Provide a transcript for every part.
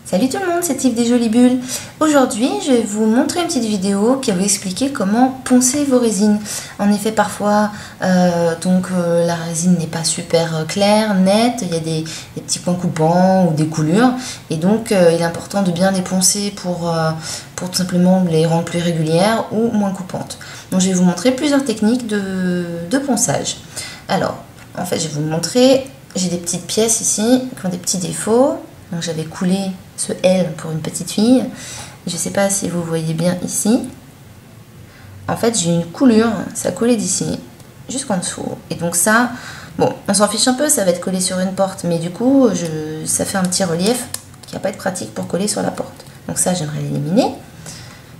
Salut tout le monde, c'est Yves des Jolies Bulles. Aujourd'hui, je vais vous montrer une petite vidéo qui va vous expliquer comment poncer vos résines. En effet, parfois, la résine n'est pas super claire, nette, il y a des petits points coupants ou des coulures. Et donc, il est important de bien les poncer pour tout simplement les rendre plus régulières ou moins coupantes. Donc, je vais vous montrer plusieurs techniques de ponçage. Alors, en fait, je vais vous montrer, j'ai des petites pièces ici qui ont des petits défauts. Donc j'avais coulé ce L pour une petite fille. Je ne sais pas si vous voyez bien ici. En fait, j'ai une coulure, ça collait d'ici jusqu'en dessous. Et donc ça, bon, on s'en fiche un peu, ça va être collé sur une porte. Mais du coup, ça fait un petit relief qui va pas être pratique pour coller sur la porte. Donc ça, j'aimerais l'éliminer.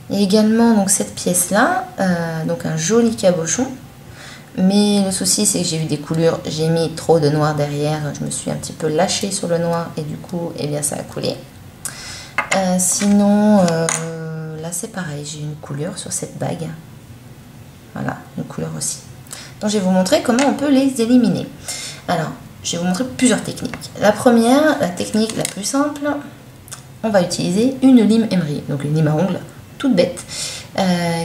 Et également, donc cette pièce-là, donc un joli cabochon. Mais le souci, c'est que j'ai eu des coulures, j'ai mis trop de noir derrière, je me suis un petit peu lâchée sur le noir et du coup, eh bien, ça a coulé. Sinon, là c'est pareil, j'ai une coulure sur cette bague. Voilà, une couleur aussi. Donc, je vais vous montrer comment on peut les éliminer. Alors, je vais vous montrer plusieurs techniques. La première, la technique la plus simple, on va utiliser une lime emery, donc une lime à ongles, toute bête,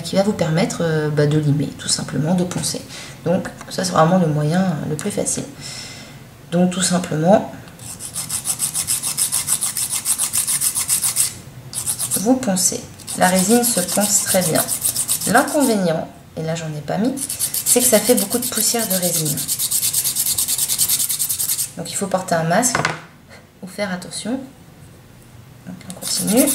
qui va vous permettre de limer, tout simplement, de poncer. Donc ça c'est vraiment le moyen le plus facile. Donc tout simplement, vous poncez. La résine se ponce très bien. L'inconvénient, et là j'en ai pas mis, c'est que ça fait beaucoup de poussière de résine. Donc il faut porter un masque ou faire attention. Donc on continue.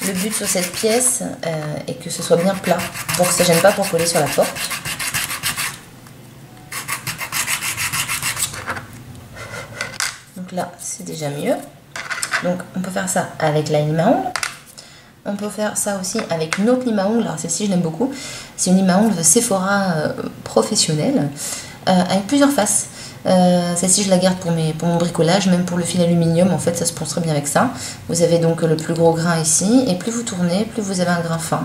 Le but sur cette pièce est que ce soit bien plat pour que ça ne gêne pas pour coller sur la porte. Donc là, c'est déjà mieux. Donc on peut faire ça avec la lime à ongles. On peut faire ça aussi avec une autre lime à ongles. Alors celle-ci, je l'aime beaucoup. C'est une lime à ongles Sephora professionnelle avec plusieurs faces. Celle-ci je la garde pour mon bricolage, même pour le fil aluminium, en fait ça se ponce très bien avec ça. Vous avez donc le plus gros grain ici, et plus vous tournez, plus vous avez un grain fin.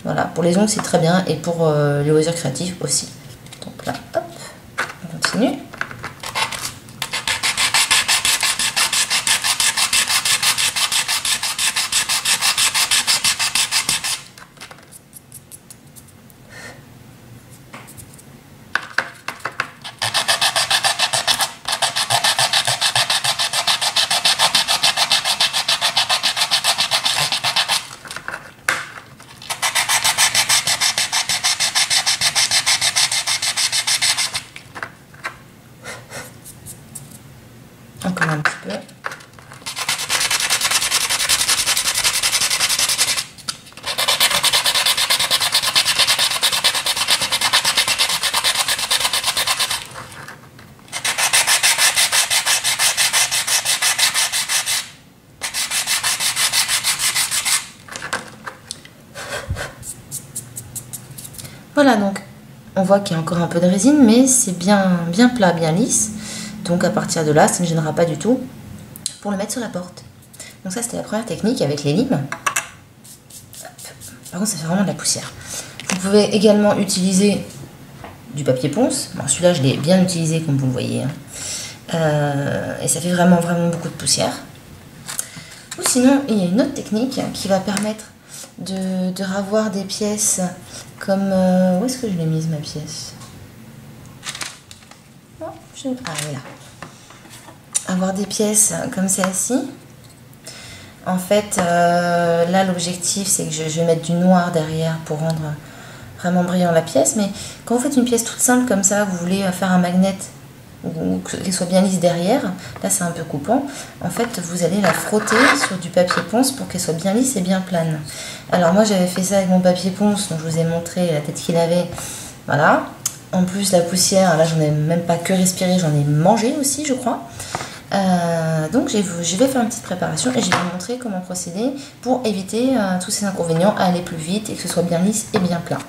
Voilà, pour les ongles c'est très bien, et pour les loisirs créatifs aussi. Donc là, hop, on continue. Encore un petit peu. Voilà, donc on voit qu'il y a encore un peu de résine, mais c'est bien plat, bien lisse. Donc à partir de là, ça ne gênera pas du tout pour le mettre sur la porte. Donc ça, c'était la première technique avec les limes. Par contre, ça fait vraiment de la poussière. Vous pouvez également utiliser du papier ponce. Bon, celui-là, je l'ai bien utilisé, comme vous le voyez. Et ça fait vraiment beaucoup de poussière. Ou sinon, il y a une autre technique qui va permettre de ravoir des pièces comme... où est-ce que je l'ai mise, ma pièce? Ah, voilà. Avoir des pièces comme celle-ci. En fait, là, l'objectif, c'est que je vais mettre du noir derrière pour rendre vraiment brillant la pièce. Mais quand vous faites une pièce toute simple comme ça, vous voulez faire un magnet ou qu'elle soit bien lisse derrière, là, c'est un peu coupant. En fait, vous allez la frotter sur du papier ponce pour qu'elle soit bien lisse et bien plane. Alors, moi, j'avais fait ça avec mon papier ponce, donc je vous ai montré la tête qu'il avait. Voilà. En plus, la poussière, là, j'en ai même pas que respiré, j'en ai mangé aussi, je crois. Donc, je vais faire une petite préparation et je vais vous montrer comment procéder pour éviter tous ces inconvénients, à aller plus vite et que ce soit bien lisse et bien plat.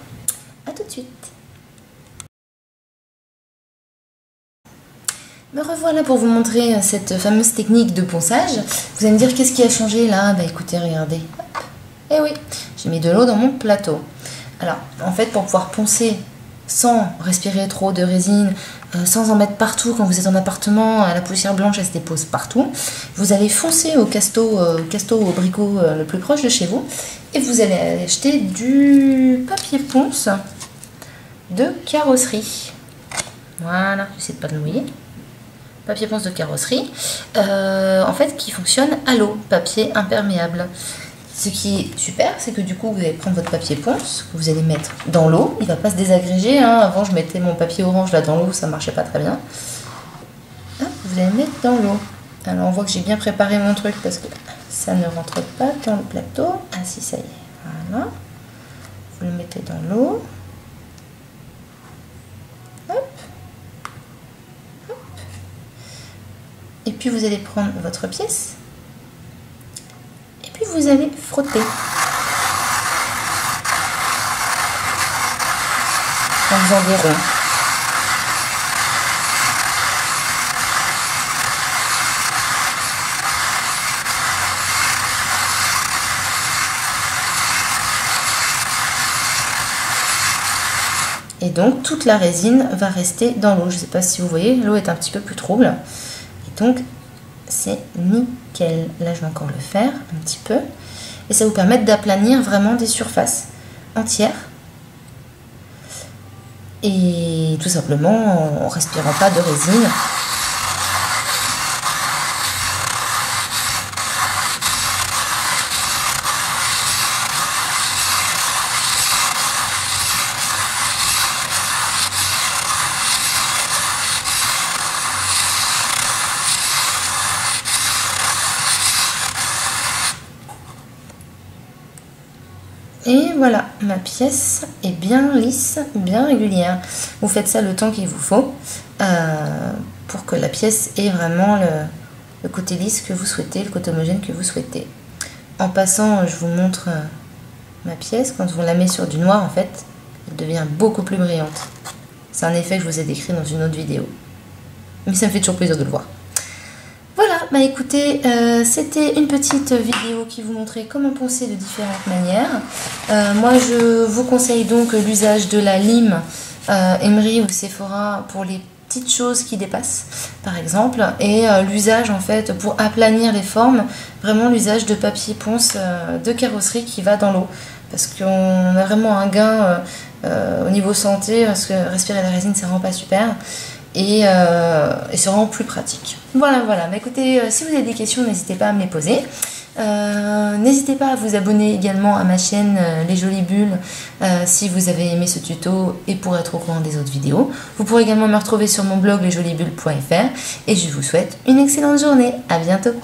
A tout de suite. Me revoilà pour vous montrer cette fameuse technique de ponçage. Vous allez me dire qu'est-ce qui a changé là? Bah écoutez, regardez. Hop. Eh oui, j'ai mis de l'eau dans mon plateau. Alors, en fait, pour pouvoir poncer sans respirer trop de résine, sans en mettre partout quand vous êtes en appartement, la poussière blanche elle se dépose partout, vous allez foncer au casto, au abricot le plus proche de chez vous et vous allez acheter du papier ponce de carrosserie. Voilà, j'essaie de pas de noyer. Papier ponce de carrosserie, en fait qui fonctionne à l'eau, papier imperméable. Ce qui est super, c'est que du coup vous allez prendre votre papier ponce, que vous allez mettre dans l'eau, il ne va pas se désagréger, hein. Avant je mettais mon papier orange là dans l'eau, ça marchait pas très bien. Hop, vous allez mettre dans l'eau. Alors on voit que j'ai bien préparé mon truc parce que ça ne rentre pas dans le plateau. Ah si, ça y est, voilà. Vous le mettez dans l'eau. Et puis vous allez prendre votre pièce et puis vous allez frotter en faisant des ronds. Et donc toute la résine va rester dans l'eau. Je ne sais pas si vous voyez, l'eau est un petit peu plus trouble. Donc c'est nickel. Là je vais encore le faire un petit peu et ça vous permet d'aplanir vraiment des surfaces entières et tout simplement en respirant pas de résine. Et voilà, ma pièce est bien lisse, bien régulière. Vous faites ça le temps qu'il vous faut pour que la pièce ait vraiment le côté lisse que vous souhaitez, le côté homogène que vous souhaitez. En passant, je vous montre ma pièce. Quand on la met sur du noir, en fait, elle devient beaucoup plus brillante. C'est un effet que je vous ai décrit dans une autre vidéo. Mais ça me fait toujours plaisir de le voir. Voilà, bah écoutez, c'était une petite vidéo qui vous montrait comment poncer de différentes manières. Moi, je vous conseille donc l'usage de la lime Emery ou Sephora pour les petites choses qui dépassent, par exemple, et l'usage en fait pour aplanir les formes, vraiment l'usage de papier ponce de carrosserie qui va dans l'eau, parce qu'on a vraiment un gain au niveau santé, parce que respirer la résine, c'est vraiment pas super. Et c'est vraiment plus pratique. Voilà. Bah, écoutez, si vous avez des questions, n'hésitez pas à me les poser. N'hésitez pas à vous abonner également à ma chaîne Les Jolies Bulles si vous avez aimé ce tuto et pour être au courant des autres vidéos. Vous pourrez également me retrouver sur mon blog lesjoliesbulles.fr et je vous souhaite une excellente journée. À bientôt.